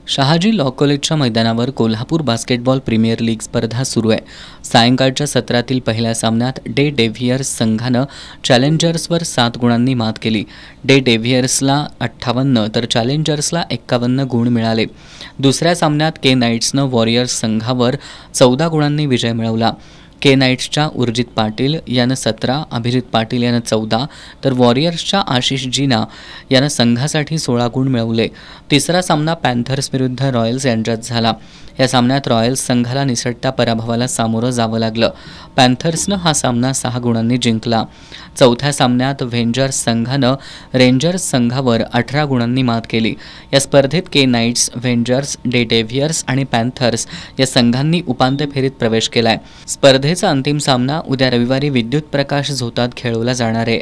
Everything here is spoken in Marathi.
शहाजी लॉ कॉलेजच्या मैदानावर कोल्हापूर बास्केटबॉल प्रीमियर लीग स्पर्धा सुरू आहे। सायंकाळच्या सत्रातील पहिल्या सामन्यात डे डेव्हियर्स संघानं चॅलेंजर्सवर 7 गुणांनी मात केली। डे डेव्हियर्सला 58 तर चॅलेंजर्सला 51 गुण मिळाले। दुसऱ्या सामन्यात के नाईट्सनं वॉरियर्स संघावर 14 गुणांनी विजय मिळवला। के नाईट्सच्या उर्जित पाटील यानं 17, अभिजित पाटील यानं 14 तर वॉरियर्सच्या आशिष जीना यानं संघासाठी 16 गुण मिळवले। तिसरा सामना पॅन्थर्स विरुद्ध रॉयल्स यांच्यात झाला। या सामन्यात रॉयल्स संघाला निसटत्या पराभवाला सामोरं जावं लागलं। पॅन्थर्सनं हा सामना 6 गुणांनी जिंकला। चौथ्या सामन्यात व्हेंजर्स संघानं रेंजर्स संघावर 18 गुणांनी मात केली। या स्पर्धेत के नाईट्स, व्हेंजर्स, डे डेव्हियर्स आणि पॅन्थर्स या संघांनी उपांत्य फेरीत प्रवेश केलाय। स्पर्धेचा अंतिम सामना उद्या रविवारी विद्युत प्रकाश झोतात खेळवला जाणार आहे।